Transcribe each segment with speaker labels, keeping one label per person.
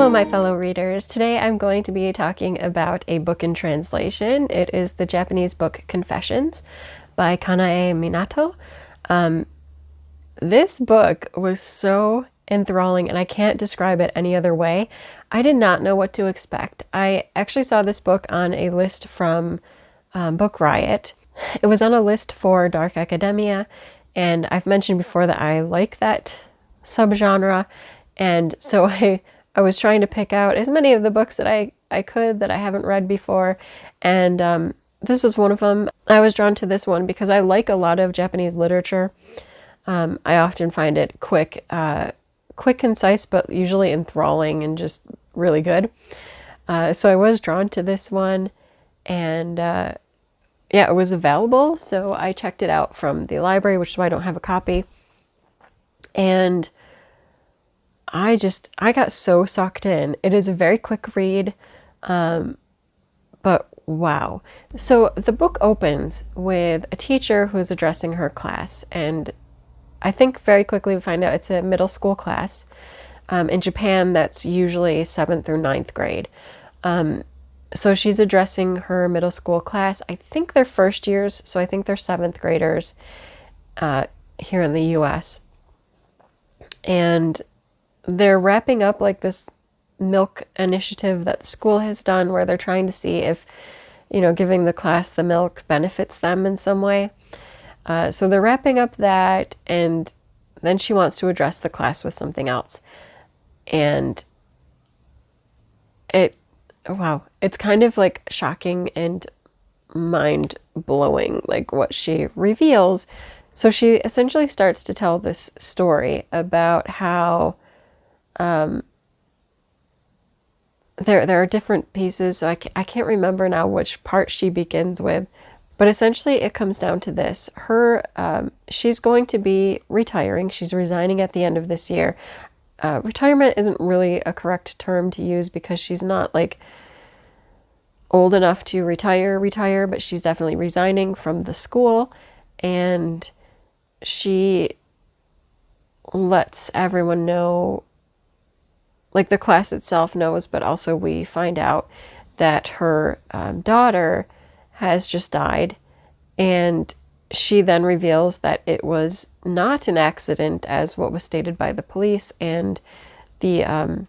Speaker 1: Hello, my fellow readers. Today I'm going to be talking about a book in translation. It is the Japanese book Confessions by Kanae Minato. This book was so enthralling, and I can't describe it any other way. I did not know what to expect. I actually saw this book on a list from Book Riot. It was on a list for dark academia, and I've mentioned before that I like that subgenre, and so I was trying to pick out as many of the books that I could that I haven't read before, and this was one of them. I was drawn to this one because I like a lot of Japanese literature. I often find it quick, concise, but usually enthralling and just really good. So I was drawn to this one, and yeah, it was available, so I checked it out from the library, which is why I don't have a copy. And I got so sucked in. It is a very quick read, but wow. So the book opens with a teacher who is addressing her class, and I think very quickly we find out it's a middle school class. In Japan, that's usually 7th or 9th grade. So she's addressing her middle school class. I think they're first years, so I think they're 7th graders here in the US. And they're wrapping up like this milk initiative that the school has done where they're trying to see if, giving the class the milk benefits them in some way. So they're wrapping up that, and then she wants to address the class with something else. And it's kind of like shocking and mind-blowing, like what she reveals. So she essentially starts to tell this story about how there are different pieces, so I can't remember now which part she begins with, but essentially it comes down to this. She's going to be retiring. She's resigning at the end of this year. Retirement isn't really a correct term to use because she's not like old enough to retire, but she's definitely resigning from the school, and she lets everyone know, like the class itself knows, but also we find out that her daughter has just died, and she then reveals that it was not an accident as what was stated by the police and the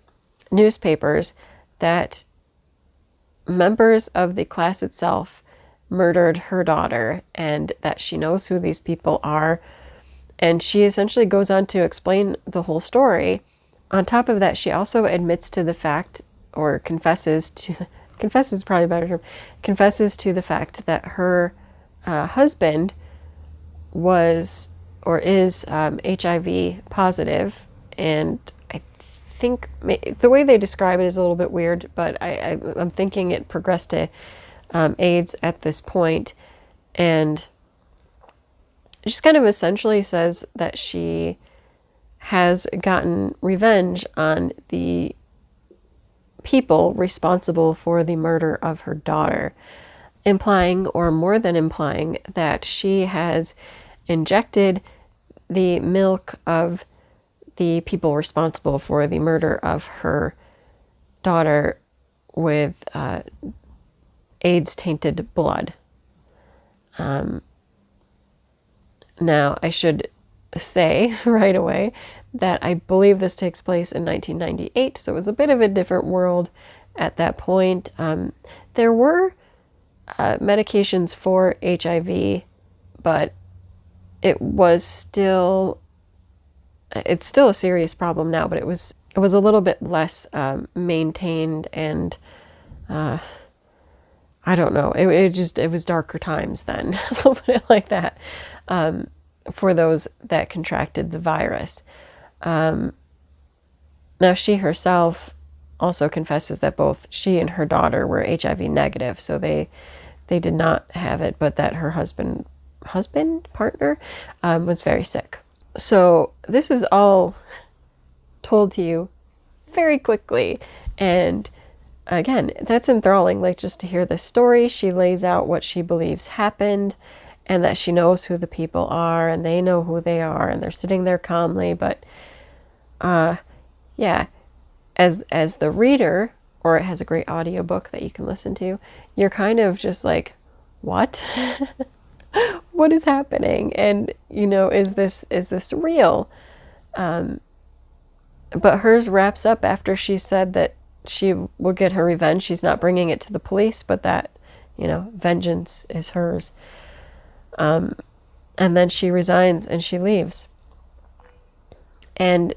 Speaker 1: newspapers, that members of the class itself murdered her daughter, and that she knows who these people are. And she essentially goes on to explain the whole story. On top of that, she also admits to the fact, or confesses is probably a better term, confesses to the fact that her husband was or is HIV positive, and I think the way they describe it is a little bit weird, but I'm thinking it progressed to AIDS at this point, and just kind of essentially says that she has gotten revenge on the people responsible for the murder of her daughter, implying, or more than implying, that she has injected the milk of the people responsible for the murder of her daughter with AIDS-tainted blood. Now, I should say right away that I believe this takes place in 1998, so it was a bit of a different world at that point. There were medications for HIV, but it's still a serious problem now, but it was a little bit less maintained, and I don't know, it was darker times then. I'll put it like that, for those that contracted the virus. Now, she herself also confesses that both she and her daughter were HIV negative, so they did not have it, but that her partner, was very sick. So this is all told to you very quickly, and again, that's enthralling, like just to hear this story. She lays out what she believes happened, and that she knows who the people are, and they know who they are, and they're sitting there calmly, but yeah, as the reader, or it has a great audiobook that you can listen to, you're kind of just like, what? What is happening? And, you know, is this real? But hers wraps up after she said that she will get her revenge. She's not bringing it to the police, but that, you know, vengeance is hers. And then she resigns and she leaves. And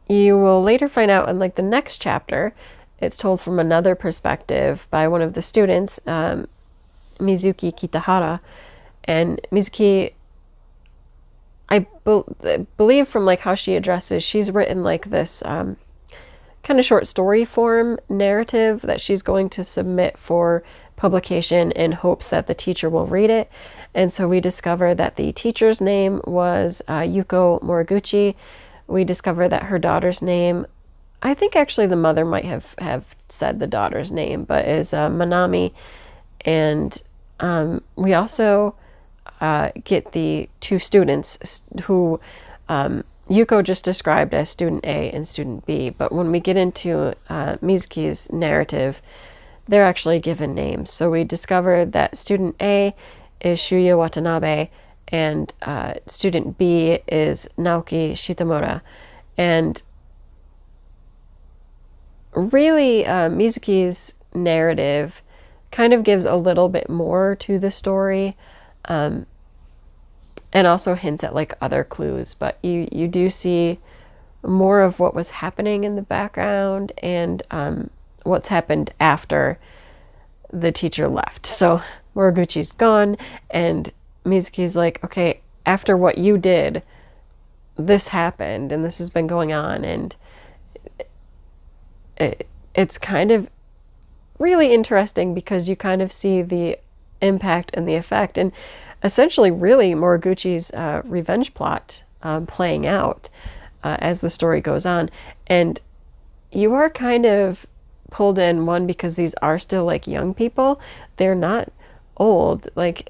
Speaker 1: you will later find out in like the next chapter, it's told from another perspective by one of the students, Mizuki Kitahara. And Mizuki, I believe from like how she addresses, she's written like this kind of short story form narrative that she's going to submit for publication in hopes that the teacher will read it. And so we discover that the teacher's name was Yuko Moriguchi. We discover that her daughter's name, I think actually the mother might have said the daughter's name, but is Manami. And we also get the two students who Yuko just described as student A and student B. But when we get into Mizuki's narrative, they're actually given names. So we discover that student A is Shuya Watanabe, and student B is Naoki Shitamura. And really, Mizuki's narrative kind of gives a little bit more to the story, and also hints at like other clues. But you do see more of what was happening in the background and what's happened after the teacher left. So Moriguchi's gone, and Mizuki's like, okay, after what you did, this happened, and this has been going on, and it's kind of really interesting because you kind of see the impact and the effect, and essentially really Moriguchi's revenge plot playing out as the story goes on. And you are kind of pulled in, one, because these are still like young people. They're not old, like,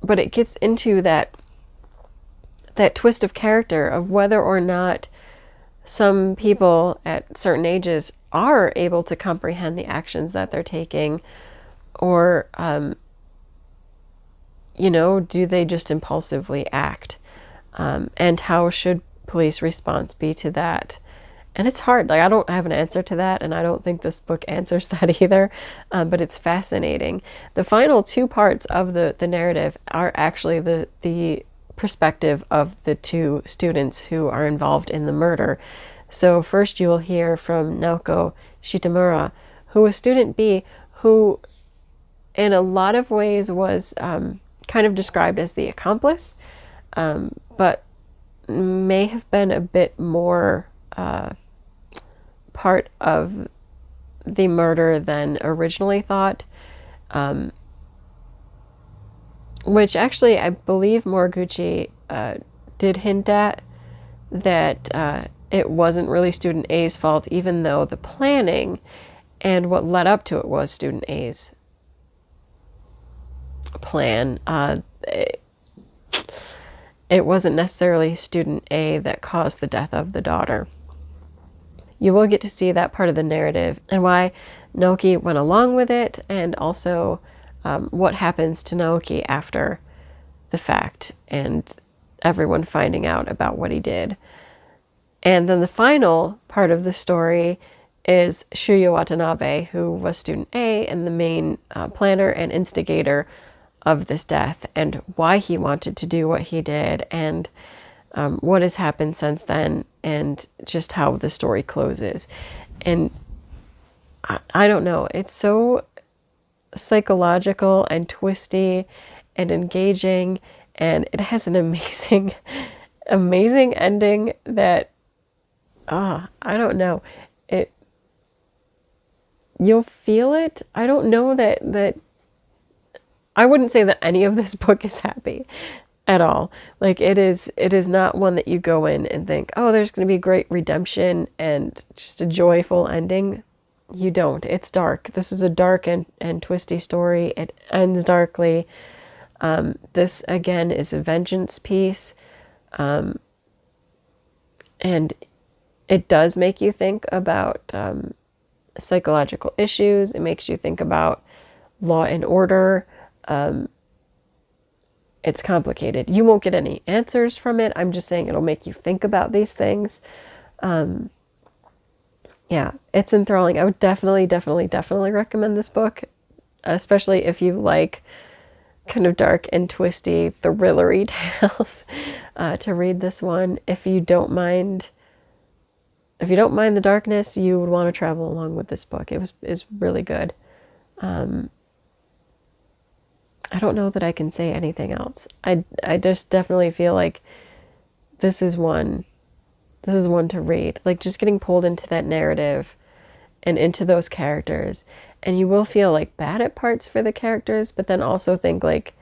Speaker 1: but it gets into that twist of character of whether or not some people at certain ages are able to comprehend the actions that they're taking, or you know, do they just impulsively act, and how should police response be to that? And it's hard. Like, I don't have an answer to that, and I don't think this book answers that either, but it's fascinating. The final two parts of the narrative are actually the perspective of the two students who are involved in the murder. So first you will hear from Naoko Shitamura, who was student B, who in a lot of ways was kind of described as the accomplice, but may have been a bit more part of the murder than originally thought, which actually I believe Moriguchi did hint at, that it wasn't really student A's fault, even though the planning and what led up to it was student A's plan. It wasn't necessarily student A that caused the death of the daughter. You will get to see that part of the narrative and why Naoki went along with it, and also what happens to Naoki after the fact and everyone finding out about what he did. And then the final part of the story is Shuya Watanabe, who was student A and the main planner and instigator of this death, and why he wanted to do what he did, and what has happened since then, and just how the story closes. And I don't know, it's so psychological and twisty and engaging, and it has an amazing ending that I don't know, you'll feel it. I don't know that I wouldn't say that any of this book is happy at all. Like, it is not one that you go in and think, oh, there's going to be great redemption and just a joyful ending. You don't. It's dark. This is a dark and twisty story. It ends darkly. This, again, is a vengeance piece. And It does make you think about psychological issues. It makes you think about law and order. It's complicated. You won't get any answers from it. I'm just saying it'll make you think about these things. Yeah, it's enthralling. I would definitely, definitely, definitely recommend this book, especially if you like kind of dark and twisty, thrillery tales, to read this one. If you don't mind the darkness, you would want to travel along with this book. Is really good. I don't know that I can say anything else. I just definitely feel like this is one to read. Like just getting pulled into that narrative and into those characters. And you will feel like bad at parts for the characters, but then also think like,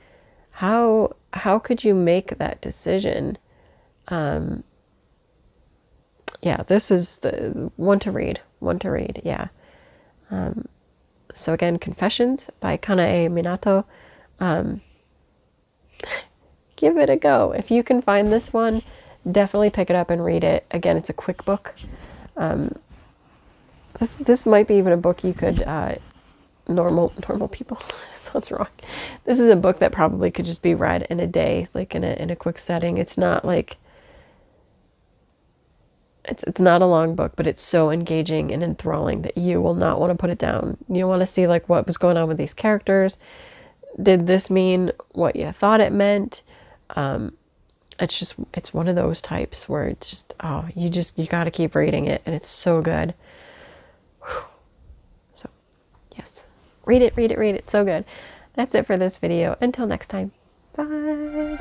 Speaker 1: how could you make that decision? Yeah, this is the one to read. One to read, yeah. So again, Confessions by Kanae Minato. Give it a go. If you can find this one, definitely pick it up and read it. Again, it's a quick book. This might be even a book you could normal people. Sounds wrong. This is a book that probably could just be read in a day, like in a quick setting. It's not like it's not a long book, but it's so engaging and enthralling that you will not want to put it down. You want to see like what was going on with these characters. Did this mean what you thought it meant? It's one of those types where it's just, oh, you got to keep reading it, and it's so good. So, yes, read it, so good. That's it for this video. Until next time, bye.